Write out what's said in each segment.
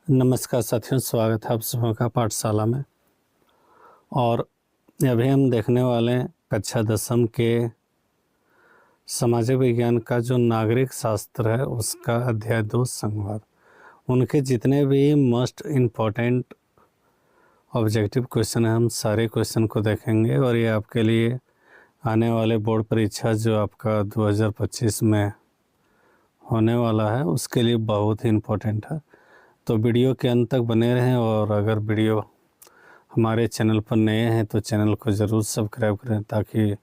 नमस्कार साथियों, स्वागत है आप सबों का पाठशाला में। और अभी हम देखने वाले हैं कक्षा 10वीं के सामाजिक विज्ञान का जो नागरिक शास्त्र है उसका अध्याय 2 संघवाद। उनके जितने भी मोस्ट इम्पोर्टेंट ऑब्जेक्टिव क्वेश्चन हैं हम सारे क्वेश्चन को देखेंगे और ये आपके लिए आने वाले बोर्ड परीक्षा जो आपका 2025 में होने वाला है उसके लिए बहुत ही इम्पोर्टेंट है। तो वीडियो के अंत तक बने रहें और अगर वीडियो हमारे चैनल पर नए हैं तो चैनल को ज़रूर सब्सक्राइब करें ताकि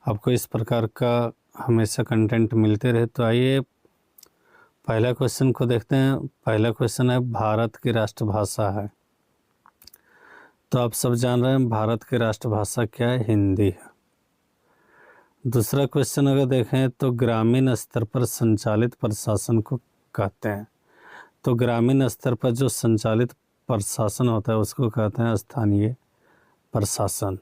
आपको इस प्रकार का हमेशा कंटेंट मिलते रहे। तो आइए पहला क्वेश्चन को देखते हैं। पहला क्वेश्चन है भारत की राष्ट्रभाषा है। तो आप सब जान रहे हैं भारत की राष्ट्रभाषा क्या है? हिंदी है। दूसरा क्वेश्चन अगर देखें तो ग्रामीण स्तर पर संचालित प्रशासन को कहते हैं। तो ग्रामीण स्तर पर जो संचालित प्रशासन होता है उसको कहते हैं स्थानीय प्रशासन।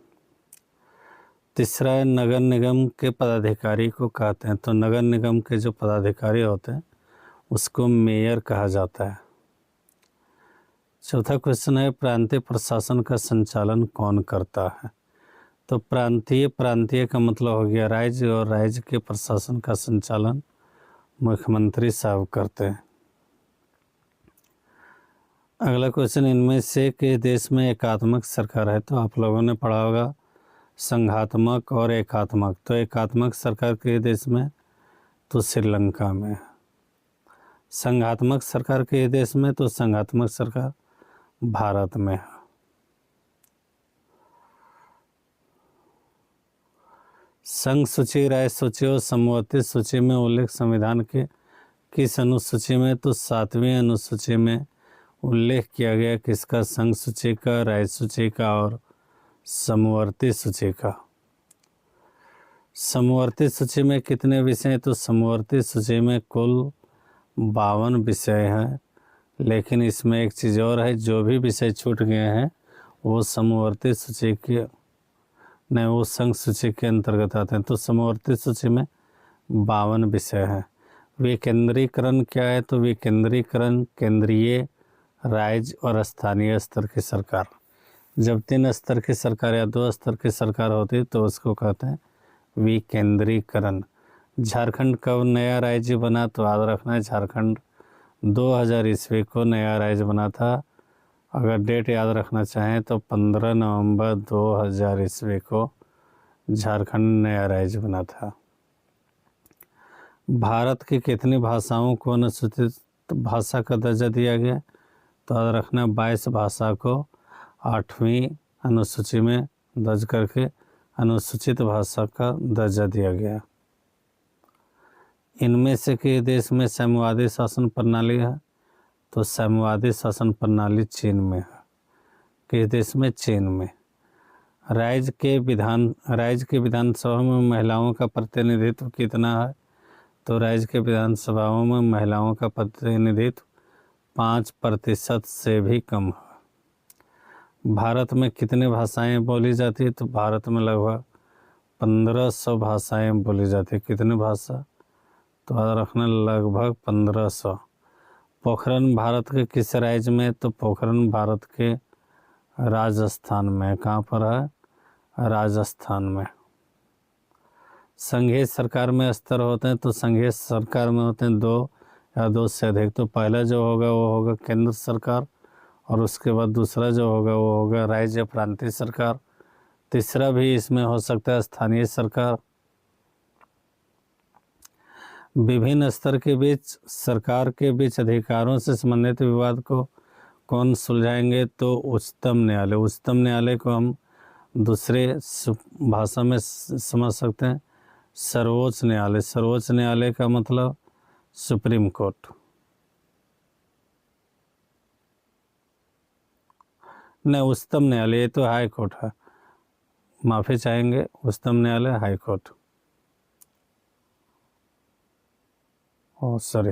तीसरा है नगर निगम के पदाधिकारी को कहते हैं। तो नगर निगम के जो पदाधिकारी होते हैं उसको मेयर कहा जाता है। चौथा क्वेश्चन है प्रांतीय प्रशासन का संचालन कौन करता है? तो प्रांतीय का मतलब हो गया राज्य, और राज्य के प्रशासन का संचालन मुख्यमंत्री साहब करते हैं। अगला क्वेश्चन, इनमें से किस देश में एकात्मक सरकार है? तो आप लोगों ने पढ़ा होगा संघात्मक और एकात्मक। तो एकात्मक सरकार किस देश में? तो श्रीलंका में। संघात्मक सरकार किस देश में? तो संघात्मक सरकार भारत में है। संघ सूची, राय सूची और समवर्ती सूची में उल्लेख संविधान के किस अनुसूची में? तो 7वीं अनुसूची में उल्लेख किया गया किसका? संघ सूची का, राय सूची का और समवर्ती सूची का। समवर्ती सूची में कितने विषय हैं? तो समवर्ती सूची में कुल 52 विषय हैं, लेकिन इसमें एक चीज़ और है, जो भी विषय छूट गए हैं वो समवर्ती सूची के नहीं, वो संघ सूची के अंतर्गत आते हैं। तो समवर्ती सूची में 52 विषय हैं। विकेंद्रीकरण क्या है? तो विकेंद्रीकरण केंद्रीय, राज्य और स्थानीय स्तर की सरकार। जब 3 स्तर की सरकार या 2 स्तर की सरकार होती है तो उसको कहते हैं विकेंद्रीकरण। झारखंड कब नया राज्य बना? तो याद रखना है झारखंड 2000 ईस्वी को नया राज्य बना था। अगर डेट याद रखना चाहें तो 15 नवंबर 2000 ईस्वी को झारखंड नया राज्य बना था। भारत की कितनी भाषाओं को अनुसूचित भाषा का दर्जा दिया गया? तो याद रखना 22 भाषा को 8वीं अनुसूची में दर्ज करके अनुसूचित भाषा का दर्जा दिया गया। इनमें से किस देश में साम्यवादी शासन प्रणाली है? तो साम्यवादी शासन प्रणाली चीन में है। किस देश में? चीन में। राज्य के विधानसभा में महिलाओं का प्रतिनिधित्व कितना है? तो राज्य के विधानसभाओं में महिलाओं का प्रतिनिधित्व 5% से भी कम है। भारत में कितनी भाषाएं बोली जाती है? तो भारत में लगभग 1500 भाषाएं बोली जाती है। कितनी भाषा? तो याद रखना लगभग 1500। पोखरन भारत के किस राज्य में? तो पोखरन भारत के राजस्थान में। कहाँ पर है? राजस्थान में। संघीय सरकार में स्तर होते हैं। तो संघीय सरकार में होते हैं 2 या 2 से अधिक। तो पहला जो होगा वो होगा केंद्र सरकार, और उसके बाद दूसरा जो होगा वो होगा राज्य प्रांतीय सरकार। तीसरा भी इसमें हो सकता है स्थानीय सरकार। विभिन्न स्तर के बीच सरकार के बीच अधिकारों से संबंधित विवाद को कौन सुलझाएंगे? तो उच्चतम न्यायालय। उच्चतम न्यायालय को हम दूसरे भाषा में समझ सकते हैं सर्वोच्च न्यायालय। सर्वोच्च न्यायालय का मतलब सुप्रीम कोर्ट। नहीं, उच्चतम न्यायालय, ये तो हाई कोर्ट है, माफ़ी चाहेंगे। उच्चतम न्यायालय हाई कोर्ट। ओह सॉरी,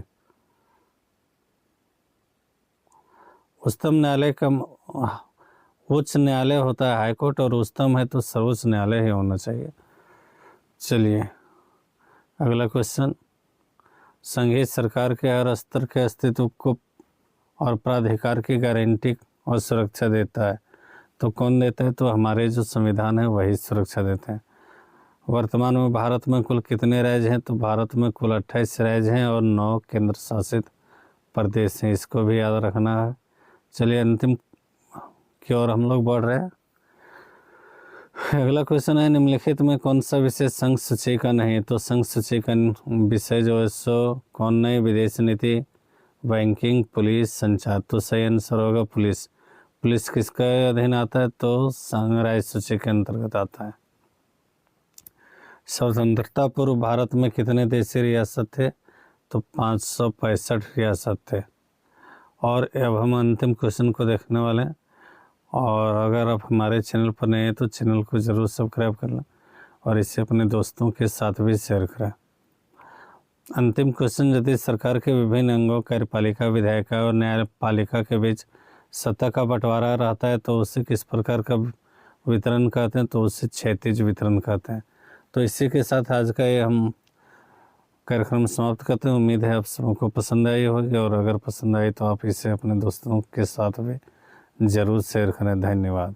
उच्चतम न्यायालय का उच्च न्यायालय होता है हाई कोर्ट, और उच्चतम है तो सर्वोच्च न्यायालय ही होना चाहिए। चलिए अगला क्वेश्चन, संघीय सरकार के हर स्तर के अस्तित्व को और प्राधिकार की गारंटी और सुरक्षा देता है। तो कौन देता है? तो हमारे जो संविधान है वही सुरक्षा देते हैं। वर्तमान में भारत में कुल कितने राज्य हैं? तो भारत में कुल 28 राज्य हैं और 9 केंद्र शासित प्रदेश हैं। इसको भी याद रखना है। चलिए अंतिम की ओर हम लोग बढ़ रहे हैं। अगला क्वेश्चन है, निम्नलिखित में कौन सा विषय संघ सूची का नहीं? तो संघ सूची का विषय जो है सो कौन नहीं? विदेश नीति, बैंकिंग, पुलिस, संचार। तो सही आंसर होगा पुलिस। पुलिस किसके अधीन आता है? तो संघ राज्य सूची के अंतर्गत आता है। स्वतंत्रता पूर्व भारत में कितने देशी रियासत थे? तो 565 रियासत थे। और अब हम अंतिम क्वेश्चन को देखने वाले हैं। और अगर आप हमारे चैनल पर नए हैं तो चैनल को ज़रूर सब्सक्राइब कर लें और इसे अपने दोस्तों के साथ भी शेयर करें। अंतिम क्वेश्चन, यदि सरकार के विभिन्न अंगों कार्यपालिका, विधायिका और न्यायपालिका के बीच सत्ता का बंटवारा रहता है तो उसे किस प्रकार का वितरण कहते हैं? तो उसे क्षैतिज वितरण कहते हैं। तो इसी के साथ आज का ये हम कार्यक्रम समाप्त करते हैं। उम्मीद है आप सबको पसंद आई होगी और अगर पसंद आई तो आप इसे अपने दोस्तों के साथ भी ज़रूर शेयर करें। धन्यवाद।